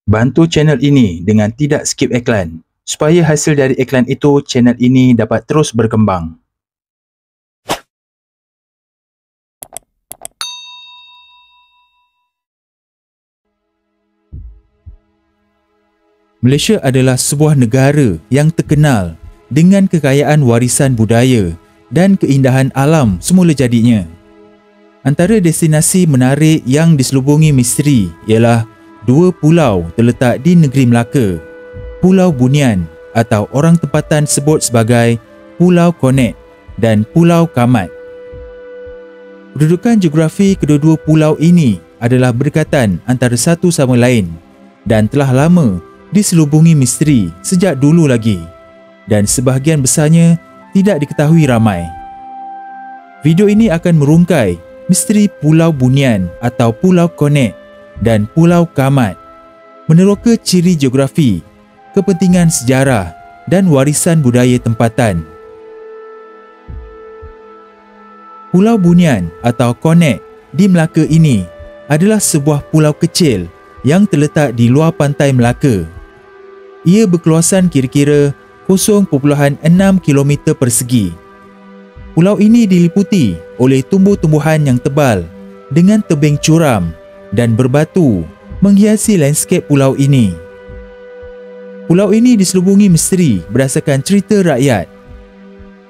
Bantu channel ini dengan tidak skip iklan, supaya hasil dari iklan itu channel ini dapat terus berkembang. Malaysia adalah sebuah negara yang terkenal dengan kekayaan warisan budaya dan keindahan alam semula jadinya. Antara destinasi menarik yang diselubungi misteri ialah dua pulau terletak di negeri Melaka, Pulau Bunian atau orang tempatan sebut sebagai Pulau Konek dan Pulau Kamat. Kedudukan geografi kedua-dua pulau ini adalah berdekatan antara satu sama lain dan telah lama diselubungi misteri sejak dulu lagi dan sebahagian besarnya tidak diketahui ramai. Video ini akan merungkai misteri Pulau Bunian atau Pulau Konek dan Pulau Kamat, meneroka ciri geografi, kepentingan sejarah dan warisan budaya tempatan. Pulau Bunian atau Konek di Melaka ini adalah sebuah pulau kecil yang terletak di luar pantai Melaka. Ia berkeluasan kira-kira 0.6 km persegi. Pulau ini diliputi oleh tumbuh-tumbuhan yang tebal dengan tebing curam dan berbatu menghiasi lanskap pulau ini. Pulau ini diselubungi misteri berdasarkan cerita rakyat.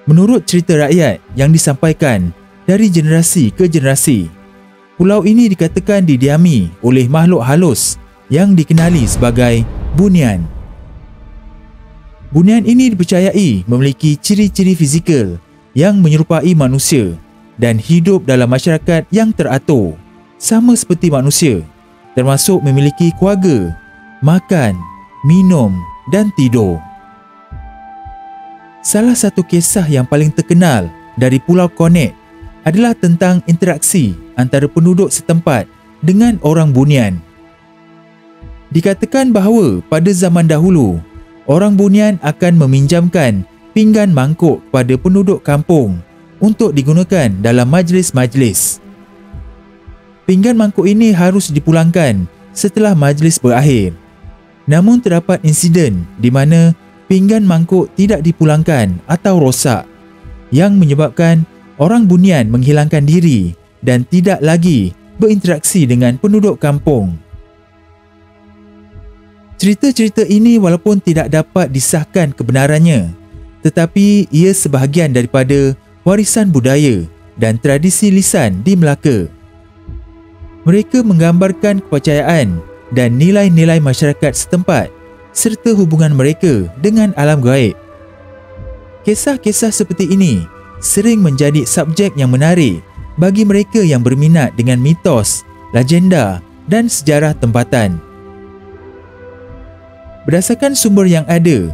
Menurut cerita rakyat yang disampaikan dari generasi ke generasi, pulau ini dikatakan didiami oleh makhluk halus yang dikenali sebagai bunian. Bunian ini dipercayai memiliki ciri-ciri fizikal yang menyerupai manusia dan hidup dalam masyarakat yang teratur, sama seperti manusia, termasuk memiliki keluarga, makan, minum dan tidur. Salah satu kisah yang paling terkenal dari Pulau Konek adalah tentang interaksi antara penduduk setempat dengan orang bunian. Dikatakan bahawa pada zaman dahulu, orang bunian akan meminjamkan pinggan mangkuk kepada penduduk kampung untuk digunakan dalam majlis-majlis. Pinggan mangkuk ini harus dipulangkan setelah majlis berakhir. Namun terdapat insiden di mana pinggan mangkuk tidak dipulangkan atau rosak, yang menyebabkan orang bunian menghilangkan diri dan tidak lagi berinteraksi dengan penduduk kampung. Cerita-cerita ini walaupun tidak dapat disahkan kebenarannya, tetapi ia sebahagian daripada warisan budaya dan tradisi lisan di Melaka. Mereka menggambarkan kepercayaan dan nilai-nilai masyarakat setempat serta hubungan mereka dengan alam gaib. Kisah-kisah seperti ini sering menjadi subjek yang menarik bagi mereka yang berminat dengan mitos, legenda dan sejarah tempatan. Berdasarkan sumber yang ada,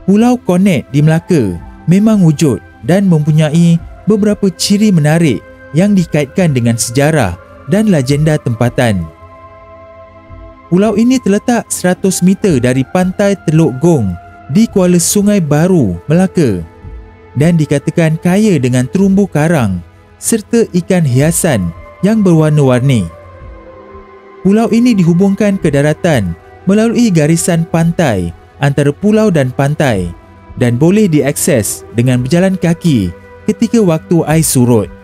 Pulau Konek di Melaka memang wujud dan mempunyai beberapa ciri menarik yang dikaitkan dengan sejarah dan legenda tempatan. Pulau ini terletak 100 meter dari pantai Teluk Gong di Kuala Sungai Baru, Melaka, dan dikatakan kaya dengan terumbu karang serta ikan hiasan yang berwarna-warni. Pulau ini dihubungkan ke daratan melalui garisan pantai antara pulau dan pantai dan boleh diakses dengan berjalan kaki ketika waktu air surut.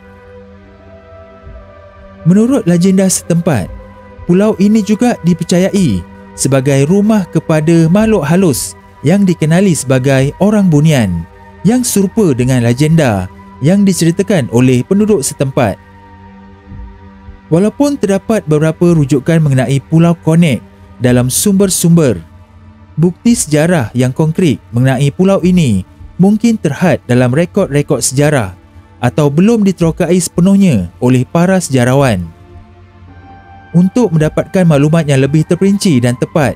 Menurut legenda setempat, pulau ini juga dipercayai sebagai rumah kepada makhluk halus yang dikenali sebagai orang bunian, yang serupa dengan legenda yang diceritakan oleh penduduk setempat. Walaupun terdapat beberapa rujukan mengenai Pulau Konek dalam sumber-sumber, bukti sejarah yang konkret mengenai pulau ini mungkin terhad dalam rekod-rekod sejarah atau belum diterokai sepenuhnya oleh para sejarawan. Untuk mendapatkan maklumat yang lebih terperinci dan tepat,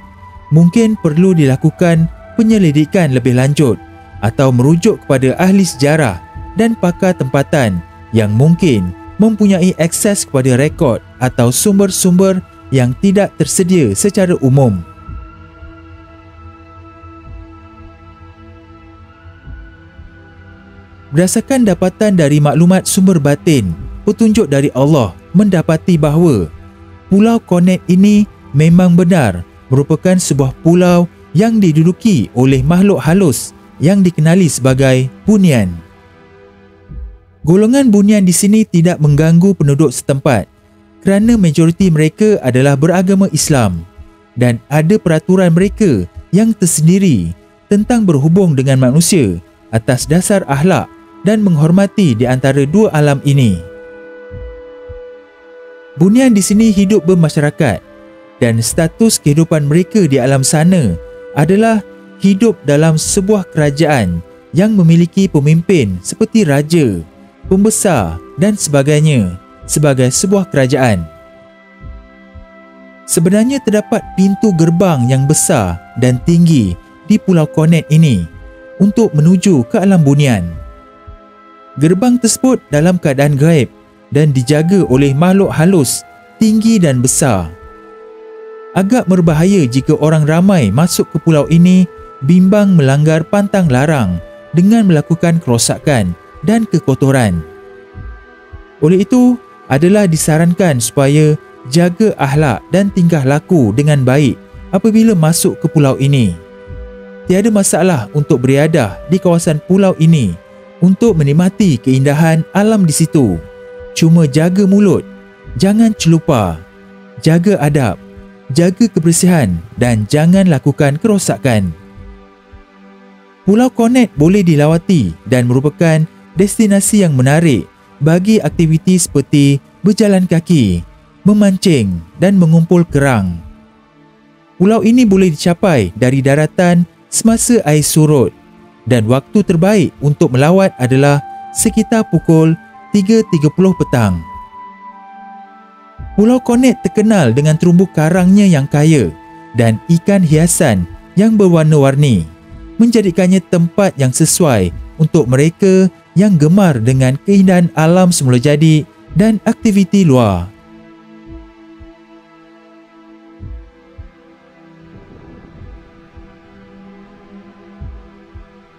mungkin perlu dilakukan penyelidikan lebih lanjut atau merujuk kepada ahli sejarah dan pakar tempatan yang mungkin mempunyai akses kepada rekod atau sumber-sumber yang tidak tersedia secara umum. Berdasarkan dapatan dari maklumat sumber batin, petunjuk dari Allah mendapati bahawa Pulau Konek ini memang benar merupakan sebuah pulau yang diduduki oleh makhluk halus yang dikenali sebagai bunian. Golongan bunian di sini tidak mengganggu penduduk setempat kerana majoriti mereka adalah beragama Islam dan ada peraturan mereka yang tersendiri tentang berhubung dengan manusia atas dasar akhlak dan menghormati di antara dua alam ini. Bunian di sini hidup bermasyarakat dan status kehidupan mereka di alam sana adalah hidup dalam sebuah kerajaan yang memiliki pemimpin seperti raja, pembesar dan sebagainya sebagai sebuah kerajaan. Sebenarnya terdapat pintu gerbang yang besar dan tinggi di Pulau Kornet ini untuk menuju ke alam bunian. Gerbang tersebut dalam keadaan gaib dan dijaga oleh makhluk halus tinggi dan besar. Agak berbahaya jika orang ramai masuk ke pulau ini bimbang melanggar pantang larang dengan melakukan kerosakan dan kekotoran. Oleh itu, adalah disarankan supaya jaga akhlak dan tingkah laku dengan baik apabila masuk ke pulau ini. Tiada masalah untuk beriadah di kawasan pulau ini untuk menikmati keindahan alam di situ. Cuma jaga mulut, jangan celupar, jaga adab, jaga kebersihan dan jangan lakukan kerosakan. Pulau Kornet boleh dilawati dan merupakan destinasi yang menarik bagi aktiviti seperti berjalan kaki, memancing dan mengumpul kerang. Pulau ini boleh dicapai dari daratan semasa air surut dan waktu terbaik untuk melawat adalah sekitar pukul 3.30 petang. Pulau Kornet terkenal dengan terumbu karangnya yang kaya dan ikan hiasan yang berwarna-warni, menjadikannya tempat yang sesuai untuk mereka yang gemar dengan keindahan alam semula jadi dan aktiviti luar.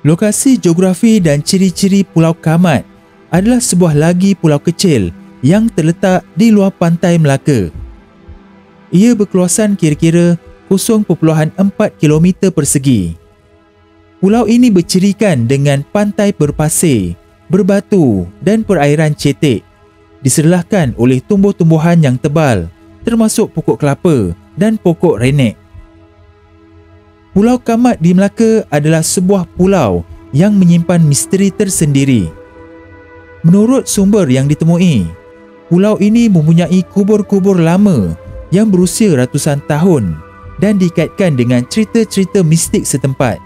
Lokasi geografi dan ciri-ciri Pulau Kamat adalah sebuah lagi pulau kecil yang terletak di luar pantai Melaka. Ia berkeluasan kira-kira 0.4 km persegi. Pulau ini bercirikan dengan pantai berpasir, berbatu dan perairan cetek, diserlahkan oleh tumbuh-tumbuhan yang tebal termasuk pokok kelapa dan pokok renek. Pulau Kamat di Melaka adalah sebuah pulau yang menyimpan misteri tersendiri. Menurut sumber yang ditemui, pulau ini mempunyai kubur-kubur lama yang berusia ratusan tahun dan dikaitkan dengan cerita-cerita mistik setempat.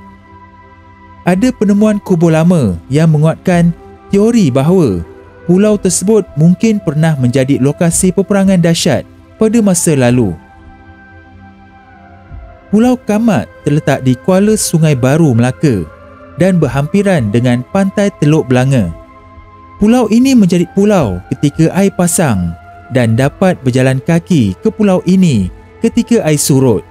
Ada penemuan kubur lama yang menguatkan teori bahawa pulau tersebut mungkin pernah menjadi lokasi peperangan dahsyat pada masa lalu. Pulau Kamat terletak di kuala Sungai Baru, Melaka dan berhampiran dengan pantai Teluk Belanga. Pulau ini menjadi pulau ketika air pasang dan dapat berjalan kaki ke pulau ini ketika air surut.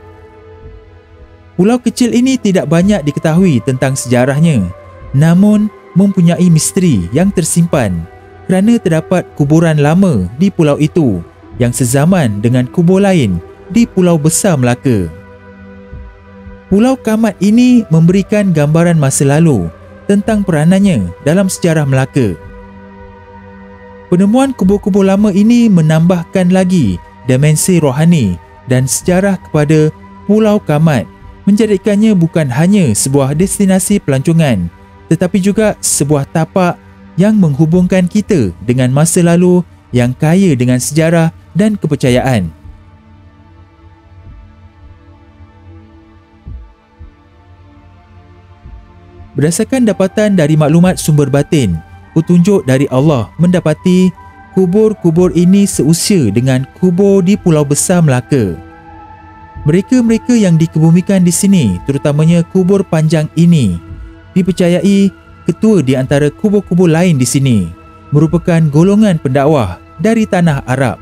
Pulau kecil ini tidak banyak diketahui tentang sejarahnya, namun mempunyai misteri yang tersimpan kerana terdapat kuburan lama di pulau itu yang sezaman dengan kubur lain di Pulau Besar Melaka. Pulau Kamat ini memberikan gambaran masa lalu tentang peranannya dalam sejarah Melaka. Penemuan kubur-kubur lama ini menambahkan lagi dimensi rohani dan sejarah kepada Pulau Kamat, menjadikannya bukan hanya sebuah destinasi pelancongan tetapi juga sebuah tapak yang menghubungkan kita dengan masa lalu yang kaya dengan sejarah dan kepercayaan. Berdasarkan dapatan dari maklumat sumber batin, petunjuk dari Allah mendapati kubur-kubur ini seusia dengan kubur di Pulau Besar Melaka. Mereka-mereka yang dikebumikan di sini, terutamanya kubur panjang ini, dipercayai ketua di antara kubur-kubur lain di sini merupakan golongan pendakwah dari tanah Arab.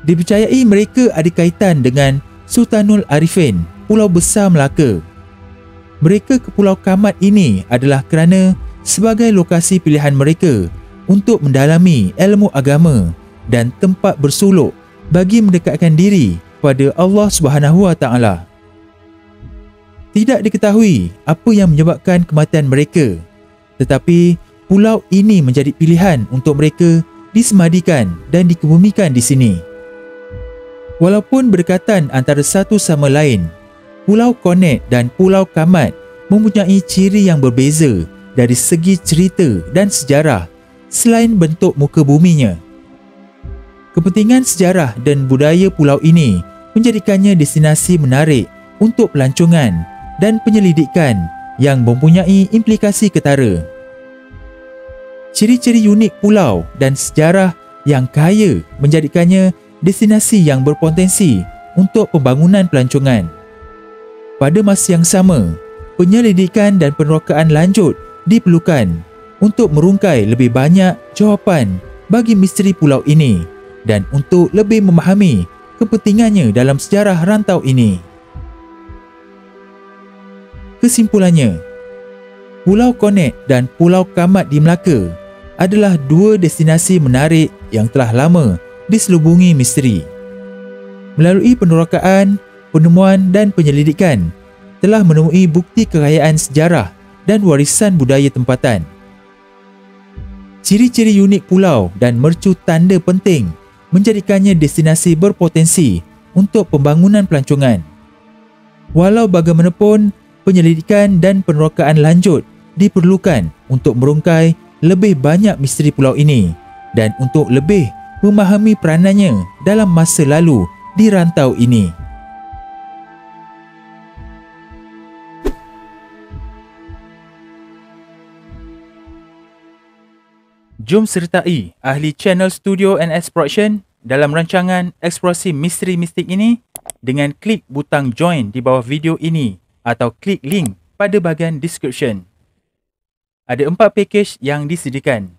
Dipercayai mereka ada kaitan dengan Sultanul Arifin, Pulau Besar Melaka. Mereka ke Pulau Kamat ini adalah kerana sebagai lokasi pilihan mereka untuk mendalami ilmu agama dan tempat bersuluk bagi mendekatkan diri kepada Allah Subhanahu Wa Taala. Tidak diketahui apa yang menyebabkan kematian mereka, tetapi pulau ini menjadi pilihan untuk mereka disemadikan dan dikebumikan di sini. Walaupun berdekatan antara satu sama lain, Pulau Kornet dan Pulau Kamat mempunyai ciri yang berbeza dari segi cerita dan sejarah selain bentuk muka buminya. Kepentingan sejarah dan budaya pulau ini menjadikannya destinasi menarik untuk pelancongan dan penyelidikan yang mempunyai implikasi ketara. Ciri-ciri unik pulau dan sejarah yang kaya menjadikannya destinasi yang berpotensi untuk pembangunan pelancongan. Pada masa yang sama, penyelidikan dan penerokaan lanjut diperlukan untuk merungkai lebih banyak jawapan bagi misteri pulau ini dan untuk lebih memahami kepentingannya dalam sejarah rantau ini. Kesimpulannya, Pulau Kornet dan Pulau Kamat di Melaka adalah dua destinasi menarik yang telah lama diselubungi misteri. Melalui penerokaan, penemuan dan penyelidikan, telah menemui bukti kekayaan sejarah dan warisan budaya tempatan. Ciri-ciri unik pulau dan mercu tanda penting menjadikannya destinasi berpotensi untuk pembangunan pelancongan. Walau bagaimanapun, penyelidikan dan penerokaan lanjut diperlukan untuk merungkai lebih banyak misteri pulau ini dan untuk lebih memahami peranannya dalam masa lalu di rantau ini. Jom sertai ahli channel Studio NS Production dalam rancangan eksplorasi misteri mistik ini dengan klik butang join di bawah video ini atau klik link pada bahagian description. Ada 4 pakej yang disediakan.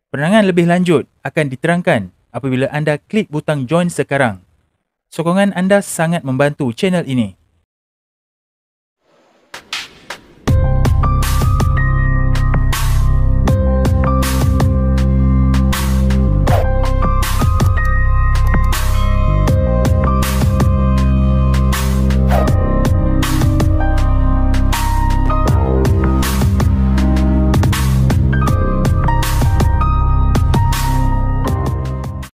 Penerangan lebih lanjut akan diterangkan apabila anda klik butang join sekarang. Sokongan anda sangat membantu channel ini.